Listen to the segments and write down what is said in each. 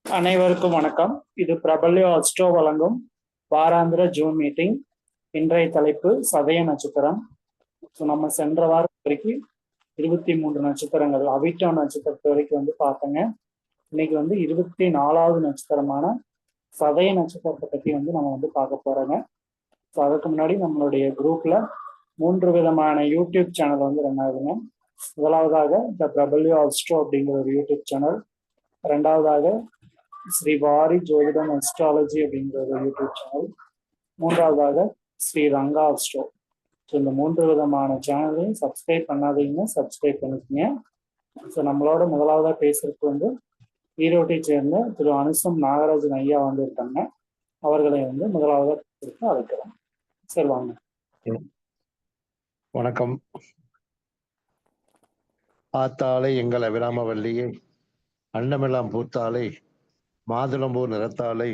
அனைவருக்கும் வணக்கம். இது பிரபல்யோ அஸ்ட்ரோ வழங்கும் வாராந்திர ஜூம் மீட்டிங். இன்றைய தலைப்பு சதய நட்சத்திரம். நம்ம சென்ற வாரம் வரைக்கும் 23 நட்சத்திரங்கள் அவிட்டோ நட்சத்திரத்து வரைக்கும் பார்த்தோங்க. இன்னைக்கு 24வது நட்சத்திரமான சதய நட்சத்திரத்தை பத்தி நம்ம பார்க்க போறோங்க. ஸோ அதுக்கு முன்னாடி நம்மளுடைய குரூப்ல 3 விதமான யூடியூப் சேனல் ரன் ஆகுதுங்க. முதலாவதாக த பிரபல்யோ அஸ்ட்ரோ அப்படிங்கிற ஒரு யூடியூப் சேனல், ரெண்டாவதாக ஸ்ரீ வாரி ஜோதிடம் அஸ்ட்ராலஜி அப்படிங்கிற ஒரு யூடியூப் சேனல், மூன்றாவதாக ஸ்ரீ ரங்கா அஸ்ட்ரோ. ஸோ இந்த 3 விதமான சேனலையும் சப்ஸ்கிரைப் பண்ணாதீங்க, சப்ஸ்கிரைப் பண்ணிக்கோங்க. ஸோ நம்மளோட முதலாவதாக பேசுறதுக்கு ஈரோட்டை சேர்ந்த திரு அனுசம் நாகராஜன் ஐயா இருக்காங்க. அவர்களை முதலாவதாக பேசுறதுக்கு அழைக்கிறோம். சரி, வாங்க. வணக்கம். ஆத்தாளை எங்கள் அபிராமவல்லியை, அன்னமெல்லாம் பூத்தாளை, மாதுளம்பூர் நிறத்தாளை,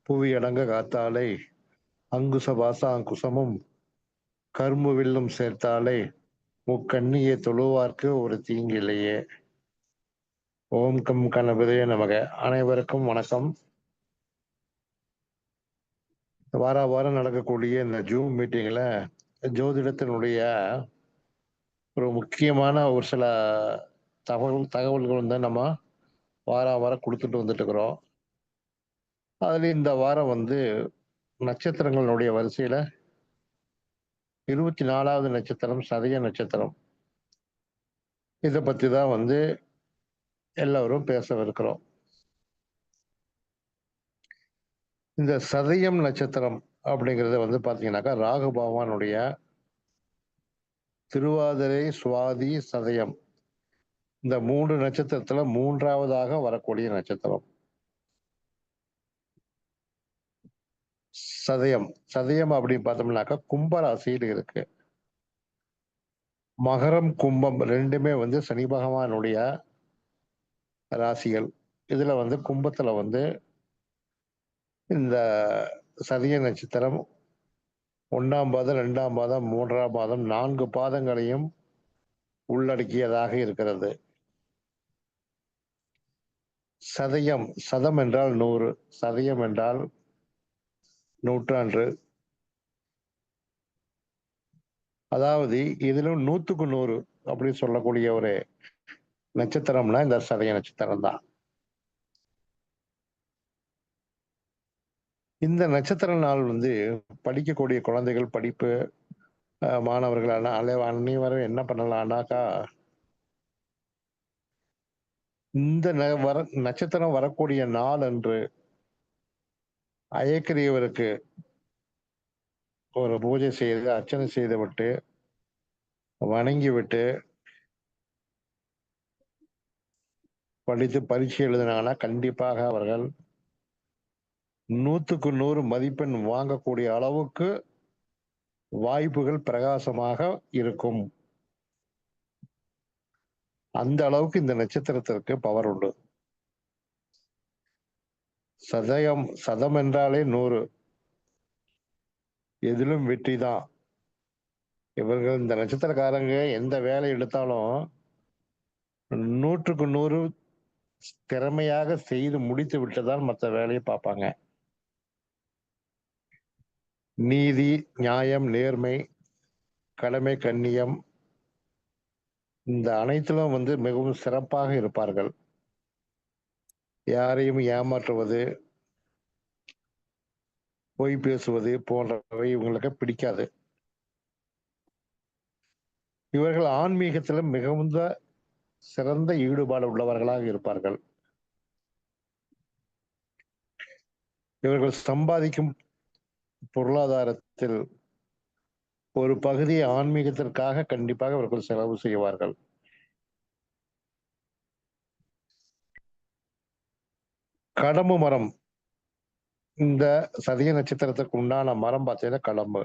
புவி அடங்க காத்தாளை, அங்குச பாசா அங்குசமும் கரும்பு வில்லும் சேர்த்தாளை, முக்கண்ணியை தொழுவார்க்கு ஒரு தீங்கில்லையே. ஓம் கம் கணபதியே நமக. அனைவருக்கும் வணக்கம். வார வாரம் நடக்கக்கூடிய இந்த ஜூம் மீட்டிங்ல ஜோதிடத்தினுடைய ஒரு முக்கியமான ஒரு சில தகவல்கள் நம்ம வாரம் கொடுத்துட்டு வந்துட்டு இருக்கிறோம். அதுல இந்த வாரம் நட்சத்திரங்களுடைய வரிசையில 24வது நட்சத்திரம் சதய நட்சத்திரம். இதை பத்தி தான் எல்லாரும் பேசவிருக்கிறோம். இந்த சதயம் நட்சத்திரம் அப்படிங்கிறது பாத்தீங்கன்னாக்கா ராகு பகவானுடைய திருவாதிரை, சுவாதி, சதயம் இந்த 3 நட்சத்திரத்துல 3ஆவதாக வரக்கூடிய நட்சத்திரம் சதயம். சதயம் அப்படின்னு பார்த்தோம்னாக்கா கும்பராசியில் இருக்கு. மகரம், கும்பம் ரெண்டுமே சனி பகவானுடைய ராசிகள். இதுல கும்பத்துல இந்த சதய நட்சத்திரம் 1ஆம் பாதம், 2ஆம் பாதம், 3ஆம் பாதம் 4 பாதங்களையும் உள்ளடக்கியதாக இருக்கிறது. சதயம், சதம் என்றால் 100, சதயம் என்றால் நூற்றாண்டு. அதாவது இதிலும் 100க்கு 100 அப்படின்னு சொல்லக்கூடிய ஒரு நட்சத்திரம்னா இந்த சதய நட்சத்திரம் தான். இந்த நட்சத்திர நாள் படிக்கக்கூடிய குழந்தைகள், படிப்பு மாணவர்கள் அனைவரும் என்ன பண்ணலாம்னாக்கா, இந்த நட்சத்திரம் வரக்கூடிய நாள் அன்று அயக்கிரியவருக்கு ஒரு பூஜை செய்து அர்ச்சனை செய்து விட்டு வணங்கி விட்டு படித்து பரீட்சை எழுதினாங்கன்னா கண்டிப்பாக அவர்கள் 100க்கு 100 மதிப்பெண் வாங்கக்கூடிய அளவுக்கு வாய்ப்புகள் பிரகாசமாக இருக்கும். அந்த அளவுக்கு இந்த நட்சத்திரத்திற்கு பவர் உண்டு. சதம் என்றாலே 100, எதிலும் வெற்றி தான். இவர்கள் இந்த நட்சத்திரக்காரங்க எந்த வேலை எடுத்தாலும் 100க்கு 100 திறமையாக செய்து முடித்து விட்டுதான் மற்ற வேலையை பார்ப்பாங்க. நீதி, நியாயம், நேர்மை, கடமை, கண்ணியம் இந்த அனைத்திலும் மிகவும் சிறப்பாக இருப்பார்கள். யாரையும் ஏமாற்றுவது, பொய் பேசுவது போன்றவை இவங்களுக்கு பிடிக்காது. இவர்கள் ஆன்மீகத்தில் மிகவும் சிறந்த ஈடுபாடு உள்ளவர்களாக இருப்பார்கள். இவர்கள் சம்பாதிக்கும் பொருளாதாரத்தில் ஒரு பகுதியை ஆன்மீகத்திற்காக கண்டிப்பாக இவர்கள் செலவு செய்வார்கள். கடம்பு மரம், இந்த சதய நட்சத்திரத்துக்கு உண்டான மரம் பார்த்தீங்கன்னா கடம்பு.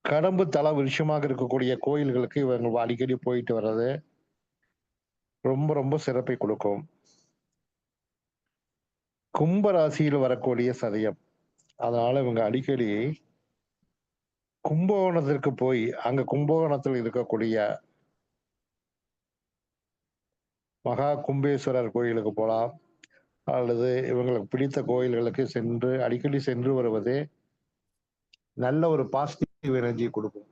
கடம்பு தல விருட்சமாக இருக்கக்கூடிய கோயில்களுக்கு இவங்க அடிக்கடி போயிட்டு வர்றது ரொம்ப ரொம்ப சிறப்பை கொடுக்கும். கும்பராசியில் வரக்கூடிய சதயம், அதனால இவங்க அடிக்கடி கும்பகோணத்திற்கு போய் அங்க கும்பகோணத்தில் இருக்கக்கூடிய மகா கும்பேஸ்வரர் கோயிலுக்கு போகலாம், அல்லது இவங்களுக்கு பிடித்த கோயில்களுக்கு சென்று அடிக்கடி சென்று வருவதே நல்ல ஒரு பாசிட்டிவ் எனர்ஜி கொடுக்கும்.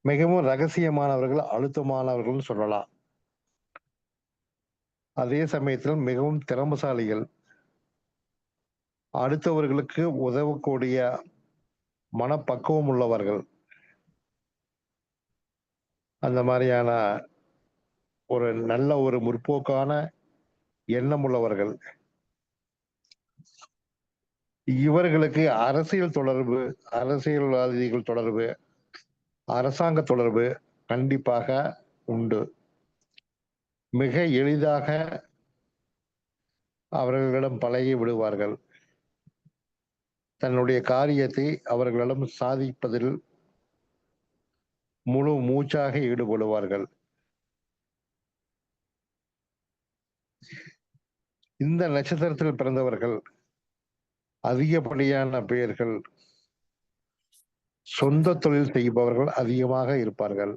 மிகவும் ரகசியமானவர்கள், அழுத்தமானவர்கள் சொல்லலாம். அதே சமயத்தில் மிகவும் திறமசாலிகள், அடுத்தவர்களுக்கு உதவக்கூடிய மனப்பக்குவம் உள்ளவர்கள். அந்த மாதிரியான ஒரு நல்ல ஒரு முற்போக்கான எண்ணம் உள்ளவர்கள். இவர்களுக்கு அரசியல் தொடர்பு, அரசியல்வாதிகள் தொடர்பு, அரசாங்க தொடர்பு கண்டிப்பாக உண்டு. மிக எளிதாக அவர்களிடம் பழகி விடுவார்கள். தன்னுடைய காரியத்தை அவர்களிடம் சாதிப்பதில் முழு மூச்சாக ஈடுபடுவார்கள். இந்த நட்சத்திரத்தில் பிறந்தவர்கள் அதிகப்படியான பெயர்கள் சொந்த தொழில் செய்பவர்கள் அதிகமாக இருப்பார்கள்.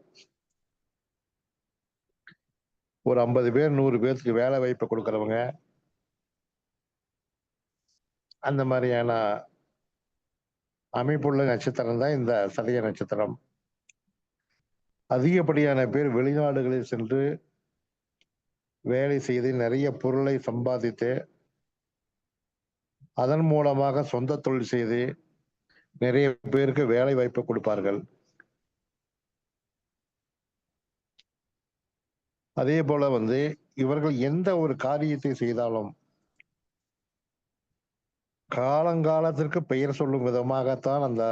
ஒரு 50 பேர் 100 பேருக்கு வேலை வாய்ப்பு கொடுக்கறவங்க, அந்த மாதிரியான அமைப்புள்ள நட்சத்திரம் தான் இந்த சதய நட்சத்திரம். அதிகப்படியான பேர் வெளிநாடுகளில் சென்று வேலை செய்து நிறைய பொருளை சம்பாதித்து அதன் மூலமாக சொந்த தொழில் செய்து நிறைய பேருக்கு வேலை வாய்ப்பு கொடுப்பார்கள். அதே போல இவர்கள் எந்த ஒரு காரியத்தை செய்தாலும் காலங்காலத்திற்கு பெயர் சொல்லும் விதமாகத்தான் அந்த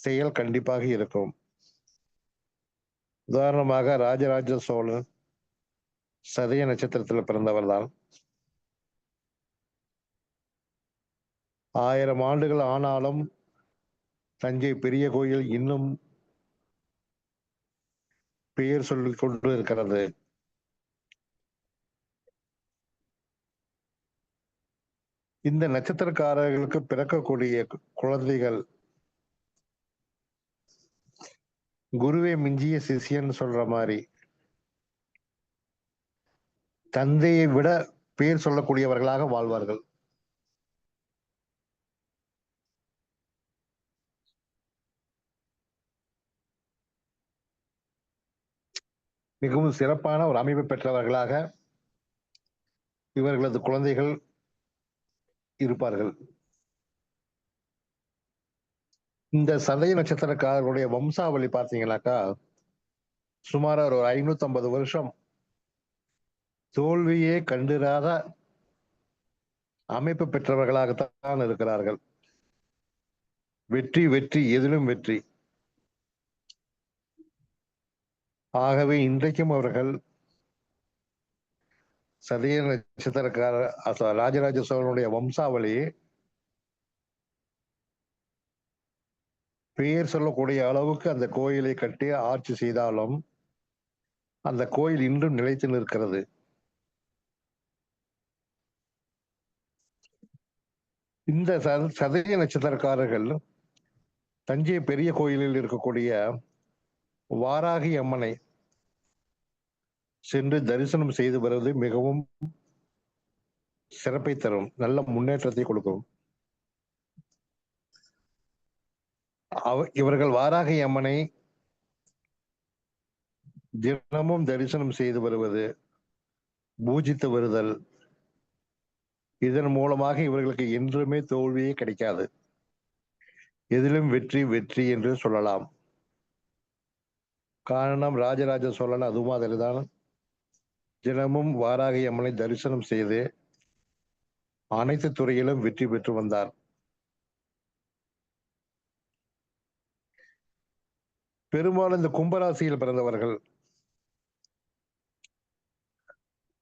செயல் கண்டிப்பாக இருக்கும். உதாரணமாக ராஜராஜ சோழன் சதய நட்சத்திரத்தில் பிறந்தவர் தான். 1000 ஆண்டுகள் ஆனாலும் தஞ்சை பெரிய கோயில் இன்னும் பெயர் சொல்லிக் கொண்டு இருக்கிறது. இந்த நட்சத்திரக்காரர்களுக்கு பிறக்கக்கூடிய குழந்தைகள் குருவை மிஞ்சிய சிஷியன் சொல்ற மாதிரி தந்தையை விட பெயர் சொல்லக்கூடியவர்களாக வாழ்வார்கள். மிகவும் சிறப்பான ஒரு அமைப்பு பெற்றவர்களாக இவர்களது குழந்தைகள் இருப்பார்கள். இந்த சதய நட்சத்திரக்காரர்களுடைய வம்சாவளி பார்த்தீங்கன்னாக்கா சுமார் ஒரு 550 வருஷம் தோல்வியே கண்டிராத அமைப்பு பெற்றவர்களாகத்தான் இருக்கிறார்கள். வெற்றி வெற்றி எதிலும் வெற்றி. ஆகவே இன்றைக்கும் அவர்கள் சதய நட்சத்திரக்கார ராஜராஜ சோழனுடைய வம்சாவளி பெயர் சொல்லக்கூடிய அளவுக்கு அந்த கோயிலை கட்டி ஆட்சி செய்தாலும் அந்த கோயில் இன்றும் நிலைத்து நிற்கிறது. இந்த சதய நட்சத்திரக்காரர்கள் தஞ்சை பெரிய கோயிலில் இருக்கக்கூடிய வாராகி அம்மனை சென்று தரிசனம் செய்து வருவது மிகவும் சிறப்பை தரும், நல்ல முன்னேற்றத்தை கொடுக்கும். இவர்கள் வாராகி அம்மனை தினமும் தரிசனம் செய்து வருவது, பூஜித்து வருதல், இதன் மூலமாக இவர்களுக்கு என்றுமே தோல்வியே கிடைக்காது. எதிலும் வெற்றி வெற்றி என்று சொல்லலாம். காரணம் ராஜராஜ சோழன் அது மாதிரிதான் தினமும் வாராகி அம்மனை தரிசனம் செய்து அனைத்து துறையிலும் வெற்றி பெற்று வந்தார். பெரும்பாலும் இந்த கும்பராசியில் பிறந்தவர்கள்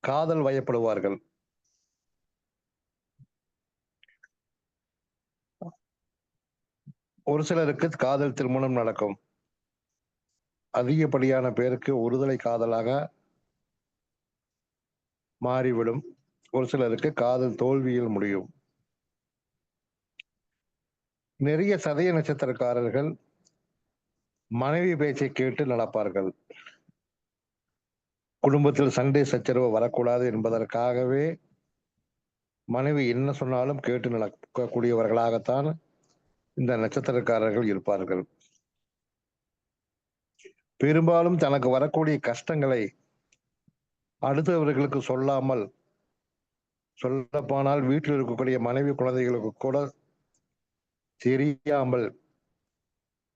காதல் வயப்படுவார்கள். ஒரு சிலருக்கு காதல் திருமணம் நடக்கும். அதிகப்படியான பேருக்கு ஒருதலை காதலாக மாறிவிடும். ஒரு சிலருக்கு காதல் தோல்வியில் முடியும். நிறைய சதய நட்சத்திரக்காரர்கள் மனைவி பேச்சை கேட்டு நடப்பார்கள். குடும்பத்தில் சண்டை சச்சரவு வரக்கூடாது என்பதற்காகவே மனைவி என்ன சொன்னாலும் கேட்டு நடக்கக்கூடியவர்களாகத்தான் இந்த நட்சத்திரக்காரர்கள் இருப்பார்கள். பெரும்பாலும் தனக்கு வரக்கூடிய கஷ்டங்களை அடுத்தவர்களுக்கு சொல்லாமல், சொல்லப்போனால் வீட்டில் இருக்கக்கூடிய மனைவி குழந்தைகளுக்கு கூட தெரியாமல்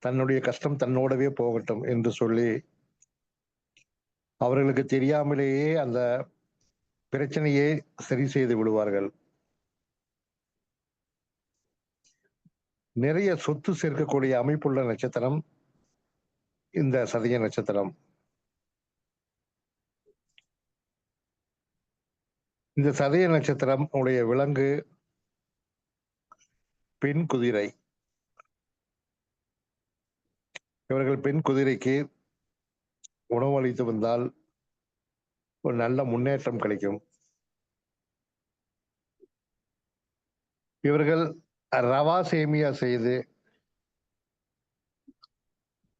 தன்னுடைய கஷ்டம் தன்னோடவே போகட்டும் என்று சொல்லி அவர்களுக்கு தெரியாமலேயே அந்த பிரச்சனையை சரி செய்து விடுவார்கள். நிறைய சொத்து சேர்க்கக்கூடிய அமைப்புள்ள நட்சத்திரம் இந்த சதய நட்சத்திரம். இந்த சதய நட்சத்திரம் உடைய விலங்கு பெண் குதிரை. இவர்கள் பெண் குதிரைக்கு உணவளித்து வந்தால் ஒரு நல்ல முன்னேற்றம் கிடைக்கும். இவர்கள் ரவா சேமியா செய்து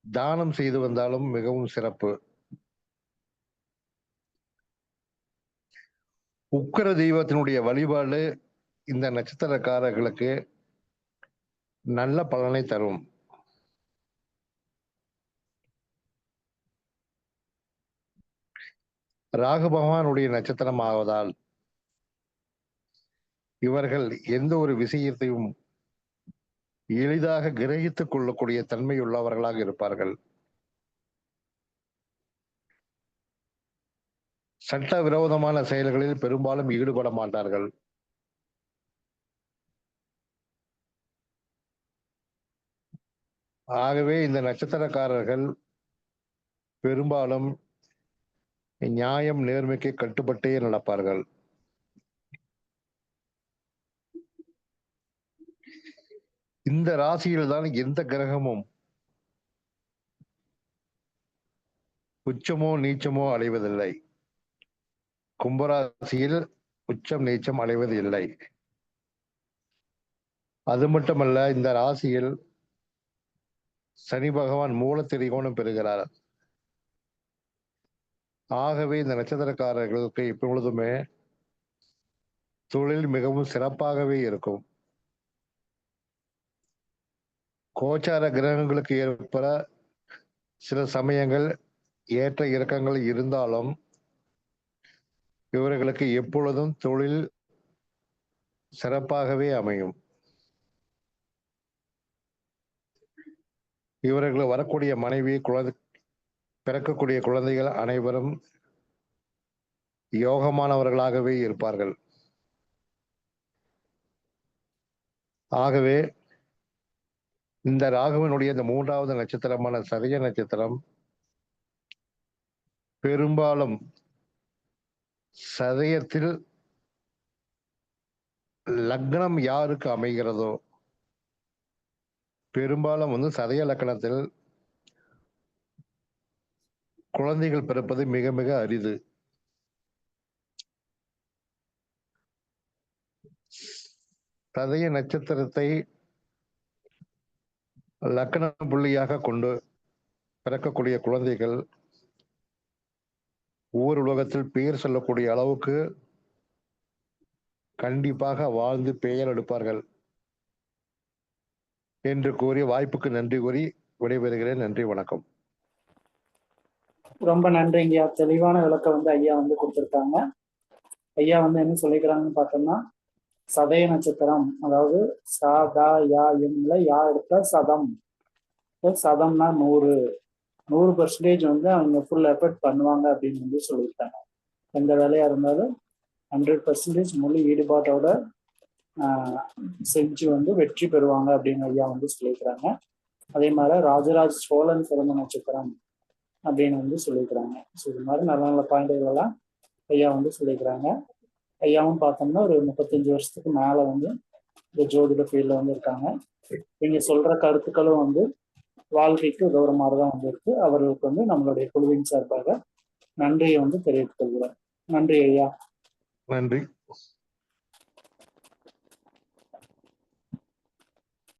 தானம் செய்து வந்தாலும் மிகவும் சிறப்பு. உக்கிர தெய்வத்தினுடைய வழிபாடு இந்த நட்சத்திரக்காரர்களுக்கு நல்ல பலனை தரும். ராகு பகவானுடைய நட்சத்திரம் ஆவதால் இவர்கள் எந்த ஒரு விஷயத்தையும் எளிதாக கிரகித்துக் கொள்ளக்கூடிய தன்மையுள்ளவர்களாக இருப்பார்கள். சட்ட விரோதமான செயல்களில் பெரும்பாலும் ஈடுபட மாட்டார்கள். ஆகவே இந்த நட்சத்திரக்காரர்கள் பெரும்பாலும் நியாயம் நேர்மைக்கு கட்டுப்பட்டே நடப்பார்கள். இந்த ராசியில் தான் எந்த கிரகமும் உச்சமோ நீச்சமோ அடைவதில்லை. கும்பராசியில் உச்சம் நீச்சம் அடைவது இல்லை. அது மட்டுமல்ல, இந்த ராசியில் சனி பகவான் மூல திரிகோணம் பெறுகிறார். ஆகவே இந்த நட்சத்திரக்காரர்களுக்கு இப்பொழுதுமே தொழில் மிகவும் சிறப்பாகவே இருக்கும். கோச்சார கிரகங்களுக்கு ஏற்பட சில சமயங்கள் ஏற்ற இறக்கங்கள் இருந்தாலும் இவர்களுக்கு எப்பொழுதும் தொழில் சிறப்பாகவே அமையும். இவர்கள் வரக்கூடிய மனைவி, பிறக்கக்கூடிய குழந்தைகள் அனைவரும் யோகமானவர்களாகவே இருப்பார்கள். ஆகவே இந்த ராகுவினுடைய இந்த மூன்றாவது நட்சத்திரமான சதய நட்சத்திரம் பெரும்பாலும் சதயத்தில் லக்னம் யாருக்கு அமைகிறதோ, பெரும்பாலும் சதய லக்னத்தில் குழந்தைகள் பிறப்பது மிக மிக அரிது. சதய நட்சத்திரத்தை லக்ன புள்ளியாக கொண்டு பிறக்கக்கூடிய குழந்தைகள் ஊர் உலகத்தில் பெயர் சொல்லக்கூடிய அளவுக்கு கண்டிப்பாக வாழ்ந்து பெயர் எடுப்பார்கள் என்று கூறி வாய்ப்புக்கு நன்றி கூறி விடைபெறுகிறேன். நன்றி, வணக்கம். ரொம்ப நன்றிங்கய்யா. தெளிவான விளக்கம் ஐயா கொடுத்துருக்காங்க. ஐயா என்ன சொல்லிக்கிறாங்கன்னு பார்த்தோம்னா, சதய நட்சத்திரம், அதாவது யா எடுத்த சதம். சதம்னா 100% அவங்க ஃபுல் எஃபர்ட் பண்ணுவாங்க அப்படின்னு சொல்லியிருக்காங்க. எந்த வேலையா இருந்தாலும் 100% முழு ஈடுபாட்டோட செஞ்சு வெற்றி பெறுவாங்க அப்படின்னு ஐயா சொல்லியிருக்கிறாங்க. அதே மாதிரி ராஜராஜ சோழன் பிறந்த நட்சத்திரம் அப்படின்னு சொல்லியிருக்கிறாங்க. ஸோ இது மாதிரி நல்ல நல்ல பாயிண்ட்கள் எல்லாம் ஐயா சொல்லியிருக்கிறாங்க. ஐயாவும் பார்த்தோம்னா ஒரு 35 வருஷத்துக்கு மேல இந்த ஜோதிட ஃபீல்ட்ல இருக்காங்க. நீங்க சொல்ற கருத்துக்களும் வாழ்க்கைக்கு உதவுற மாதிரிதான் இருக்கு. அவர்களுக்கு நம்மளுடைய குழுவின் சார்பாக நன்றியை தெரிவித்துக் கொள்கிறேன். நன்றி ஐயா. நன்றி.